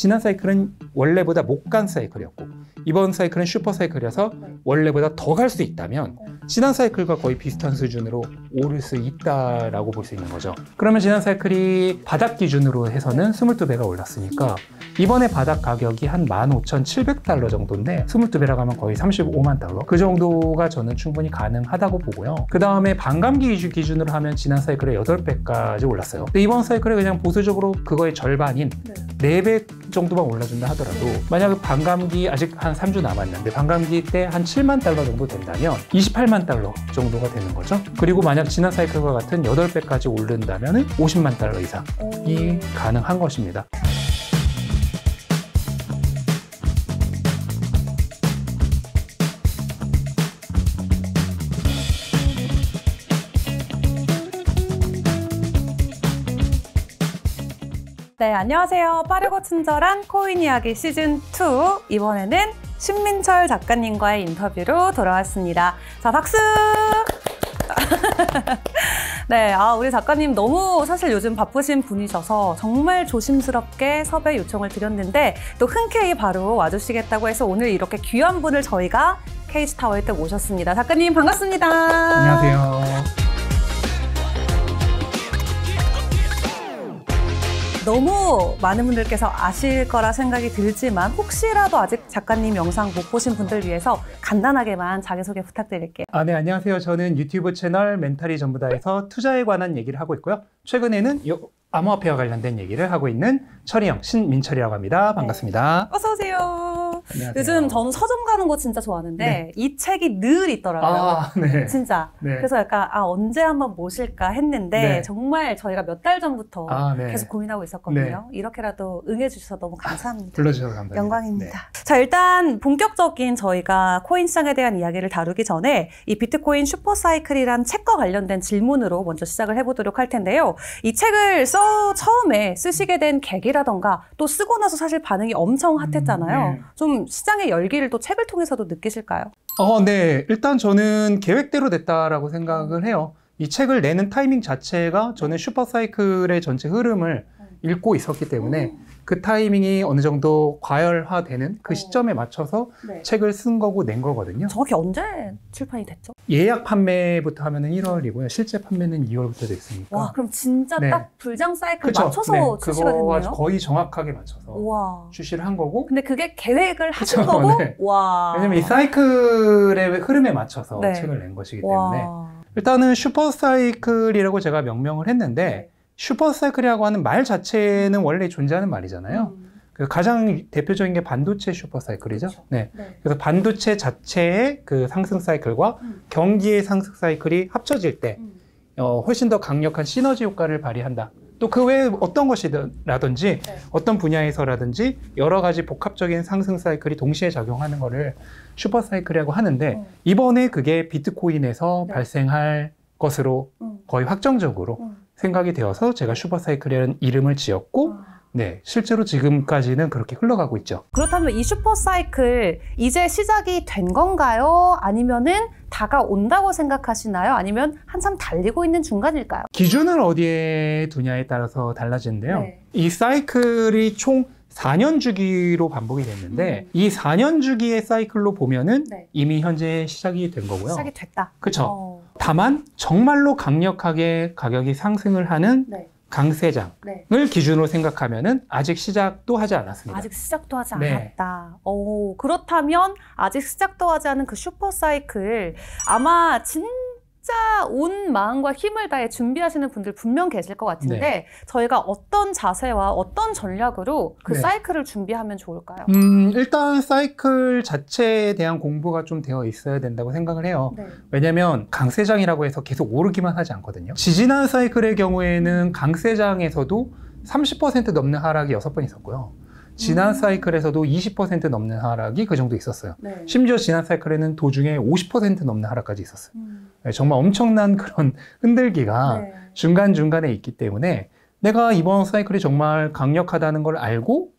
지난 사이클은 원래보다 못 간 사이클이었고 이번 사이클은 슈퍼 사이클이어서 원래보다 더 갈 수 있다면 지난 사이클과 거의 비슷한 수준으로 오를 수 있다라고 볼 수 있는 거죠. 그러면 지난 사이클이 바닥 기준으로 해서는 22배가 올랐으니까 이번에 바닥 가격이 한 15,700달러 정도인데 22배라고 하면 거의 35만 달러 그 정도가 저는 충분히 가능하다고 보고요. 그 다음에 반감기 기준으로 하면 지난 사이클에 8배까지 올랐어요. 근데 이번 사이클에 그냥 보수적으로 그거의 절반인 4배 정도만 올라준다 하더라도 만약 반감기 아직 한 3주 남았는데 반감기 때 한 7만 달러 정도 된다면 28만 달러 정도가 되는 거죠. 그리고 만약 지난 사이클과 같은 8배까지 오른다면 50만 달러 이상이 가능한 것입니다. 네, 안녕하세요. 빠르고 친절한 코인 이야기 시즌2 이번에는 신민철 작가님과의 인터뷰로 돌아왔습니다. 자, 박수! 네, 우리 작가님 너무 사실 요즘 바쁘신 분이셔서 정말 조심스럽게 섭외 요청을 드렸는데 또 흔쾌히 바로 와주시겠다고 해서 오늘 이렇게 귀한 분을 저희가 KG타워에 또 모셨습니다. 작가님 반갑습니다. 안녕하세요. 너무 많은 분들께서 아실 거라 생각이 들지만 혹시라도 아직 작가님 영상 못 보신 분들 위해서 간단하게만 자기소개 부탁드릴게요. 네, 안녕하세요. 저는 유튜브 채널 멘탈이 전부다에서 투자에 관한 얘기를 하고 있고요. 최근에는 암호화폐와 관련된 얘기를 하고 있는 철이형 신민철이라고 합니다. 반갑습니다. 네. 어서 오세요. 안녕하세요. 요즘 저는 서점 가는 거 진짜 좋아하는데 네. 이 책이 늘 있더라고요. 네. 진짜. 네. 그래서 약간 언제 한번 모실까 했는데 네. 정말 저희가 몇 달 전부터 네. 계속 고민하고 있었거든요. 네. 이렇게라도 응해주셔서 너무 감사합니다. 불러주셔서 감사합니다. 영광입니다. 네. 자, 일단 본격적인 저희가 코인 시장에 대한 이야기를 다루기 전에 이 비트코인 슈퍼사이클이란 책과 관련된 질문으로 먼저 시작을 해보도록 할 텐데요. 이 책을 처음에 쓰시게 된 계기라던가 또 쓰고 나서 사실 반응이 엄청 핫했잖아요. 네. 좀 시장의 열기를 또 책을 통해서도 느끼실까요? 네. 일단 저는 계획대로 됐다라고 생각을 해요. 이 책을 내는 타이밍 자체가 저는 슈퍼사이클의 전체 흐름을 읽고 있었기 때문에 그 타이밍이 어느 정도 과열화되는 그 시점에 맞춰서 네. 책을 쓴 거고 낸 거거든요. 정확히 언제 출판이 됐죠? 예약 판매부터 하면은 1월이고요. 실제 판매는 2월부터 됐으니까. 와, 그럼 진짜 네. 딱 불장 사이클 그쵸? 맞춰서 네. 출시가 그거와 됐네요? 거의 정확하게 맞춰서 우와. 출시를 한 거고. 근데 그게 계획을 하신 그쵸? 거고? 네. 와. 왜냐면 이 사이클의 흐름에 맞춰서 네. 책을 낸 것이기 때문에. 와. 일단은 슈퍼사이클이라고 제가 명명을 했는데 슈퍼사이클이라고 하는 말 자체는 원래 존재하는 말이잖아요. 그 가장 대표적인 게 반도체 슈퍼사이클이죠. 그렇죠. 네. 네. 그래서 반도체 자체의 그 상승 사이클과 경기의 상승 사이클이 합쳐질 때 훨씬 더 강력한 시너지 효과를 발휘한다. 또 그 외에 어떤 것이라든지 네. 어떤 분야에서라든지 여러 가지 복합적인 상승 사이클이 동시에 작용하는 거를 슈퍼사이클이라고 하는데 이번에 그게 비트코인에서 네. 발생할 것으로 거의 확정적으로 생각이 되어서 제가 슈퍼사이클이라는 이름을 지었고 네, 실제로 지금까지는 그렇게 흘러가고 있죠. 그렇다면 이 슈퍼사이클 이제 시작이 된 건가요? 아니면은 다가온다고 생각하시나요? 아니면 한참 달리고 있는 중간일까요? 기준을 어디에 두냐에 따라서 달라지는데요. 네. 이 사이클이 총 4년 주기로 반복이 됐는데 이 4년 주기의 사이클로 보면은 네. 이미 현재 시작이 된 거고요. 시작이 됐다. 그렇죠. 다만 정말로 강력하게 가격이 상승을 하는 네. 강세장을 네. 기준으로 생각하면은 아직 시작도 하지 않았습니다. 아직 시작도 하지 네. 않았다. 그렇다면 아직 시작도 하지 않은 그 슈퍼사이클 아마 진짜 온 마음과 힘을 다해 준비하시는 분들 분명 계실 것 같은데 네. 저희가 어떤 자세와 어떤 전략으로 그 네. 사이클을 준비하면 좋을까요? 일단 사이클 자체에 대한 공부가 좀 되어 있어야 된다고 생각을 해요. 네. 왜냐면 강세장이라고 해서 계속 오르기만 하지 않거든요. 지지난 사이클의 경우에는 강세장에서도 30% 넘는 하락이 6번 있었고요. 지난 사이클에서도 20% 넘는 하락이 그 정도 있었어요. 네. 심지어 지난 사이클에는 도중에 50% 넘는 하락까지 있었어요. 네, 정말 엄청난 그런 흔들기가 네. 중간중간에 있기 때문에 내가 이번 사이클이 정말 강력하다는 걸 알고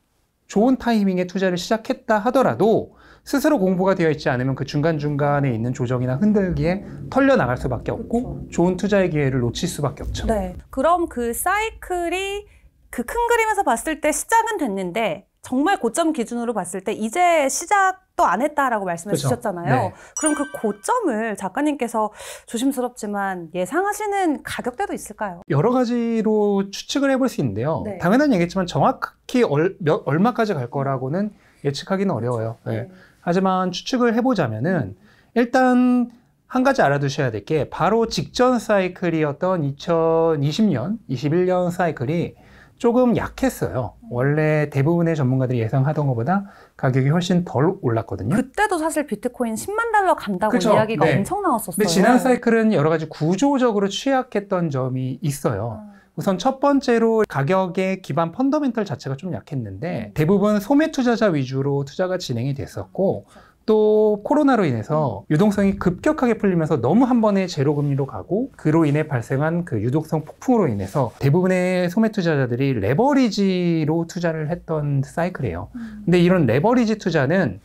좋은 타이밍에 투자를 시작했다 하더라도 스스로 공부가 되어 있지 않으면 그 중간중간에 있는 조정이나 흔들기에 털려 나갈 수밖에 없고 그렇죠. 좋은 투자의 기회를 놓칠 수밖에 없죠. 네. 그럼 그 사이클이 그 큰 그림에서 봤을 때 시작은 됐는데 정말 고점 기준으로 봤을 때 이제 시작도 안 했다라고 말씀해 그렇죠. 주셨잖아요. 네. 그럼 그 고점을 작가님께서 조심스럽지만 예상하시는 가격대도 있을까요? 여러 가지로 추측을 해볼 수 있는데요. 네. 당연한 얘기지만 정확히 얼마까지 갈 거라고는 예측하기는 어려워요. 네. 하지만 추측을 해보자면은 일단 한 가지 알아두셔야 될 게 바로 직전 사이클이었던 2020년, 21년 사이클이 조금 약했어요. 원래 대부분의 전문가들이 예상하던 것보다 가격이 훨씬 덜 올랐거든요. 그때도 사실 비트코인 10만 달러 간다고 그쵸? 이야기가 네. 엄청 나왔었어요. 근데 지난 사이클은 여러 가지 구조적으로 취약했던 점이 있어요. 우선 첫 번째로 가격의 기반 펀더멘털 자체가 좀 약했는데 대부분 소매 투자자 위주로 투자가 진행이 됐었고 또 코로나로 인해서 유동성이 급격하게 풀리면서 너무 한 번에 제로 금리로 가고 그로 인해 발생한 그 유동성 폭풍으로 인해서 대부분의 소매 투자자들이 레버리지로 투자를 했던 사이클이에요. 근데 이런 레버리지 투자는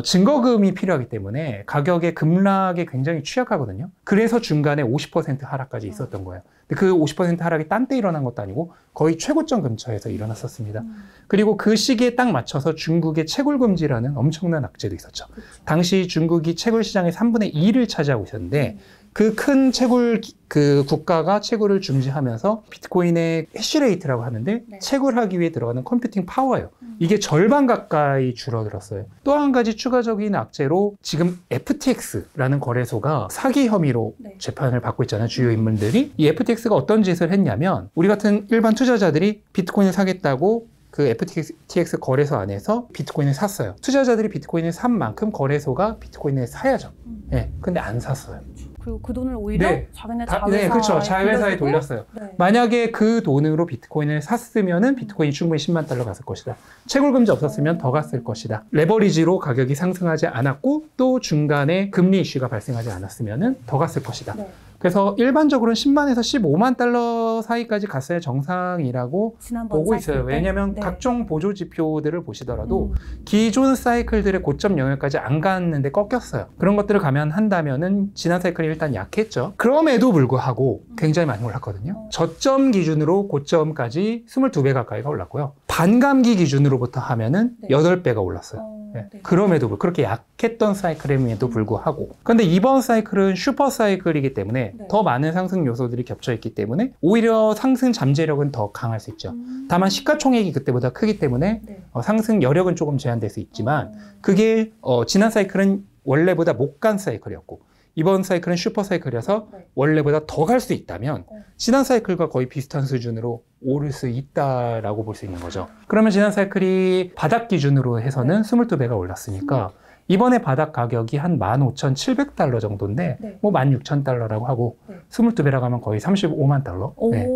증거금이 필요하기 때문에 가격의 급락에 굉장히 취약하거든요. 그래서 중간에 50% 하락까지 있었던 거예요. 근데 그 50% 하락이 딴 때 일어난 것도 아니고 거의 최고점 근처에서 일어났었습니다. 그리고 그 시기에 딱 맞춰서 중국의 채굴 금지라는 엄청난 악재도 있었죠. 당시 중국이 채굴 시장의 3분의 2를 차지하고 있었는데 그 큰 채굴 국가가 채굴을 중지하면서 비트코인의 해시레이트라고 하는데 채굴하기 위해 들어가는 컴퓨팅 파워예요. 이게 절반 가까이 줄어들었어요. 또 한 가지 추가적인 악재로 지금 FTX라는 거래소가 사기 혐의로 재판을 받고 있잖아요. 주요 인물들이. 이 FTX가 어떤 짓을 했냐면 우리 같은 일반 투자자들이 비트코인을 사겠다고 그 FTX 거래소 안에서 비트코인을 샀어요. 투자자들이 비트코인을 산 만큼 거래소가 비트코인을 사야죠. 네, 근데 안 샀어요. 그리고 그 돈을 오히려 자기네 자회사에 네, 그렇죠. 자회사에 돌렸어요. 만약에 그 돈으로 비트코인을 샀으면은 비트코인이 충분히 10만 달러 갔을 것이다. 채굴 금지 없었으면 더 갔을 것이다. 레버리지로 가격이 상승하지 않았고 또 중간에 금리 이슈가 발생하지 않았으면은 더 갔을 것이다. 그래서 일반적으로는 10만에서 15만 달러 사이까지 갔어야 정상이라고 보고 있어요. 왜냐하면 각종 보조 지표들을 보시더라도 기존 사이클들의 고점 영역까지 안 갔는데 꺾였어요. 그런 것들을 감안한다면은 지난 사이클이 일단 약했죠. 그럼에도 불구하고 굉장히 많이 올랐거든요. 저점 기준으로 고점까지 22배 가까이가 올랐고요. 반감기 기준으로부터 하면은 8배가 올랐어요. 네. 그럼에도 불구하고 그렇게 약했던 사이클임에도 불구하고 그런데 이번 사이클은 슈퍼 사이클이기 때문에 더 많은 상승 요소들이 겹쳐 있기 때문에 오히려 상승 잠재력은 더 강할 수 있죠. 다만 시가총액이 그때보다 크기 때문에 상승 여력은 조금 제한될 수 있지만 그게 지난 사이클은 원래보다 못 간 사이클이었고 이번 사이클은 슈퍼 사이클이어서 원래보다 더 갈 수 있다면 지난 사이클과 거의 비슷한 수준으로 오를 수 있다라고 볼 수 있는 거죠. 그러면 지난 사이클이 바닥 기준으로 해서는 22배가 올랐으니까 이번에 바닥 가격이 한 15,700달러 정도인데 뭐 16,000달러라고 하고 22배라고 하면 거의 35만 달러. 네.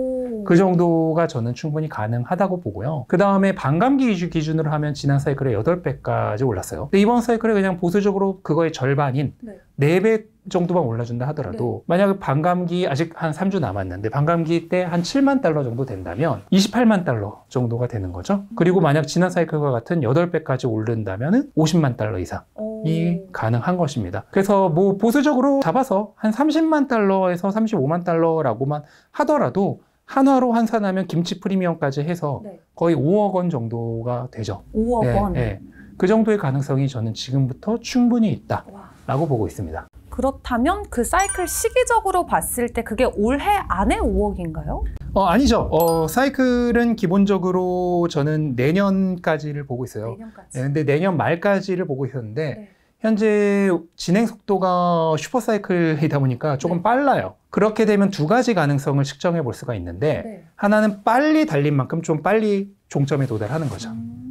그 정도가 저는 충분히 가능하다고 보고요. 그 다음에 반감기 기준으로 하면 지난 사이클에 8배까지 올랐어요. 근데 이번 사이클에 그냥 보수적으로 그거의 절반인 4배 정도만 올라준다 하더라도 만약에 반감기 아직 한 3주 남았는데 반감기 때 한 7만 달러 정도 된다면 28만 달러 정도가 되는 거죠. 그리고 만약 지난 사이클과 같은 8배까지 오른다면 50만 달러 이상이 가능한 것입니다. 그래서 뭐 보수적으로 잡아서 한 30만 달러에서 35만 달러라고만 하더라도 한화로 환산하면 김치 프리미엄까지 해서 거의 5억 원 정도가 되죠. 5억 원? 네. 그 정도의 가능성이 저는 지금부터 충분히 있다라고 보고 있습니다. 그렇다면 그 사이클 시기적으로 봤을 때 그게 올해 안에 5억인가요? 아니죠. 사이클은 기본적으로 저는 내년까지를 보고 있어요. 내년까지. 네, 근데 내년 말까지를 보고 있었는데 현재 진행 속도가 슈퍼 사이클이다 보니까 조금 빨라요. 그렇게 되면 두 가지 가능성을 측정해 볼 수가 있는데 하나는 빨리 달린 만큼 좀 빨리 종점에 도달하는 거죠.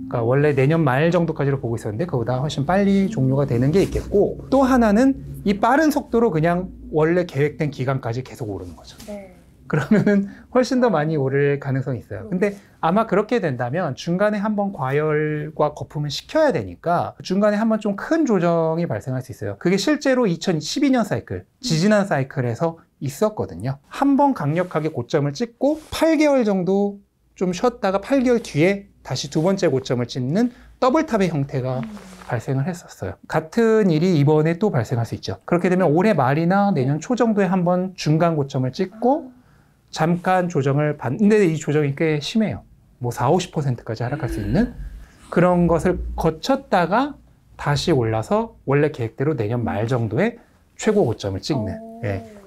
그러니까 원래 내년 말 정도까지로 보고 있었는데 그보다 훨씬 빨리 종료가 되는 게 있겠고 또 하나는 이 빠른 속도로 그냥 원래 계획된 기간까지 계속 오르는 거죠. 그러면은 훨씬 더 많이 오를 가능성이 있어요. 근데 아마 그렇게 된다면 중간에 한번 과열과 거품을 시켜야 되니까 중간에 한번 좀 큰 조정이 발생할 수 있어요. 그게 실제로 2012년 사이클, 지지난 사이클에서 있었거든요. 한번 강력하게 고점을 찍고 8개월 정도 좀 쉬었다가 8개월 뒤에 다시 두 번째 고점을 찍는 더블탑의 형태가 발생을 했었어요. 같은 일이 이번에 또 발생할 수 있죠. 그렇게 되면 올해 말이나 내년 초 정도에 한번 중간 고점을 찍고 잠깐 조정을 받는데 이 조정이 꽤 심해요. 뭐 40, 50%까지 하락할 수 있는 그런 것을 거쳤다가 다시 올라서 원래 계획대로 내년 말 정도에 최고 고점을 찍는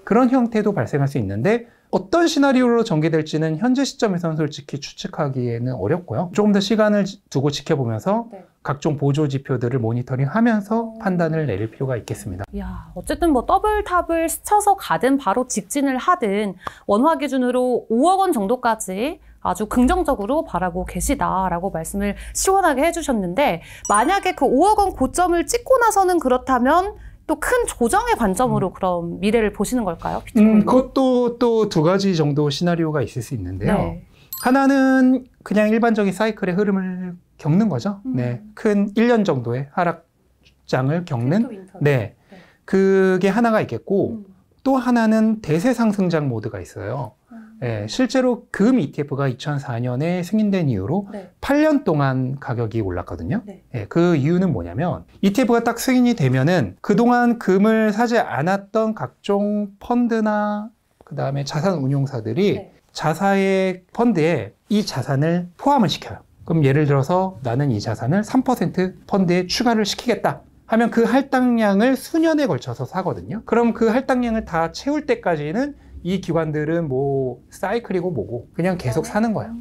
그런 형태도 발생할 수 있는데 어떤 시나리오로 전개될지는 현재 시점에서는 솔직히 추측하기에는 어렵고요. 조금 더 시간을 두고 지켜보면서 각종 보조 지표들을 모니터링하면서 판단을 내릴 필요가 있겠습니다. 이야, 어쨌든 뭐 더블탑을 스쳐서 가든 바로 직진을 하든 원화 기준으로 5억 원 정도까지 아주 긍정적으로 바라고 계시다라고 말씀을 시원하게 해주셨는데 만약에 그 5억 원 고점을 찍고 나서는 그렇다면 또 큰 조정의 관점으로 그럼 미래를 보시는 걸까요? 그것도 또 두 가지 정도 시나리오가 있을 수 있는데요. 하나는 그냥 일반적인 사이클의 흐름을 겪는 거죠. 큰 1년 정도의 하락장을 겪는 그게 하나가 있겠고 또 하나는 대세 상승장 모드가 있어요. 실제로 금 ETF가 2004년에 승인된 이후로 8년 동안 가격이 올랐거든요. 그 이유는 뭐냐면 ETF가 딱 승인이 되면은 그동안 금을 사지 않았던 각종 펀드나 그 다음에 자산 운용사들이 자사의 펀드에 이 자산을 포함을 시켜요. 그럼 예를 들어서 나는 이 자산을 3% 펀드에 추가를 시키겠다 하면 그 할당량을 수년에 걸쳐서 사거든요. 그럼 그 할당량을 다 채울 때까지는 이 기관들은 뭐 사이클이고 뭐고 그냥 계속 사는 거예요.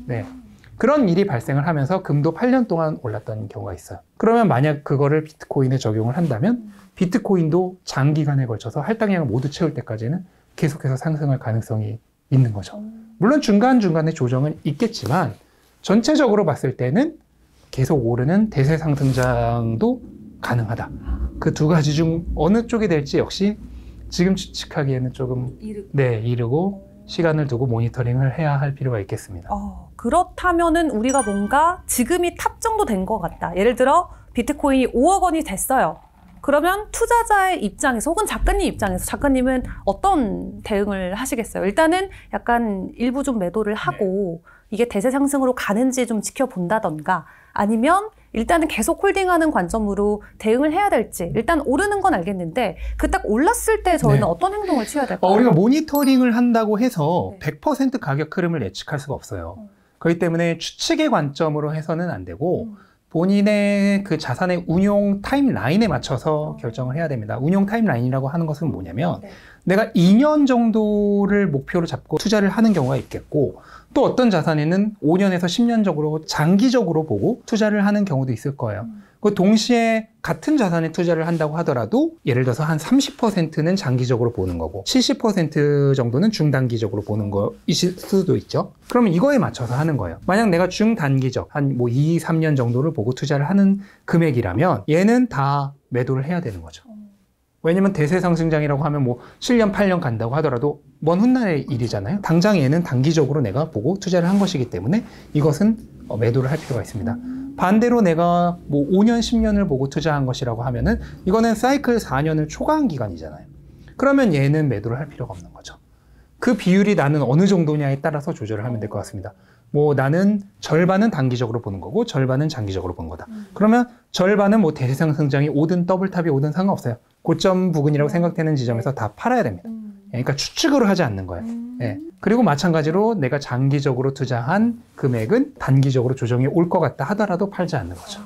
그런 일이 발생을 하면서 금도 8년 동안 올랐던 경우가 있어요. 그러면 만약 그거를 비트코인에 적용을 한다면 비트코인도 장기간에 걸쳐서 할당량을 모두 채울 때까지는 계속해서 상승할 가능성이 있는 거죠. 물론 중간중간에 조정은 있겠지만 전체적으로 봤을 때는 계속 오르는 대세 상승장도 가능하다. 그 두 가지 중 어느 쪽이 될지 역시 지금 추측하기에는 조금 이르고 시간을 두고 모니터링을 해야 할 필요가 있겠습니다. 그렇다면은 우리가 뭔가 지금이 탑 정도 된 것 같다. 예를 들어 비트코인이 5억 원이 됐어요. 그러면 투자자의 입장에서 혹은 작가님 입장에서 작가님은 어떤 대응을 하시겠어요? 일단은 약간 일부 좀 매도를 하고 이게 대세 상승으로 가는지 좀 지켜본다던가 아니면 일단은 계속 홀딩하는 관점으로 대응을 해야 될지 일단 오르는 건 알겠는데 그 딱 올랐을 때 저희는 어떤 행동을 취해야 될까요? 우리가 모니터링을 한다고 해서 100% 가격 흐름을 예측할 수가 없어요. 그렇기 때문에 추측의 관점으로 해서는 안 되고 본인의 그 자산의 운용 타임라인에 맞춰서 결정을 해야 됩니다. 운용 타임라인이라고 하는 것은 뭐냐면 내가 2년 정도를 목표로 잡고 투자를 하는 경우가 있겠고 또 어떤 자산에는 5년에서 10년적으로 장기적으로 보고 투자를 하는 경우도 있을 거예요. 그 동시에 같은 자산에 투자를 한다고 하더라도 예를 들어서 한 30%는 장기적으로 보는 거고 70% 정도는 중단기적으로 보는 거일 수도 있죠. 그러면 이거에 맞춰서 하는 거예요. 만약 내가 중단기적 한 뭐 2, 3년 정도를 보고 투자를 하는 금액이라면 얘는 다 매도를 해야 되는 거죠. 왜냐면 대세 상승장이라고 하면 뭐 7년, 8년 간다고 하더라도 먼 훗날의 일이잖아요. 당장 얘는 단기적으로 내가 보고 투자를 한 것이기 때문에 이것은 매도를 할 필요가 있습니다. 반대로 내가 뭐 5년, 10년을 보고 투자한 것이라고 하면은 이거는 사이클 4년을 초과한 기간이잖아요. 그러면 얘는 매도를 할 필요가 없는 거죠. 그 비율이 나는 어느 정도냐에 따라서 조절을 하면 될 것 같습니다. 뭐 나는 절반은 단기적으로 보는 거고 절반은 장기적으로 보는 거다. 그러면 절반은 뭐 대세 상승장이 오든 더블탑이 오든 상관없어요. 고점 부근이라고 생각되는 지점에서 다 팔아야 됩니다. 그러니까 추측으로 하지 않는 거예요. 그리고 마찬가지로 내가 장기적으로 투자한 금액은 단기적으로 조정이 올 것 같다 하더라도 팔지 않는 거죠.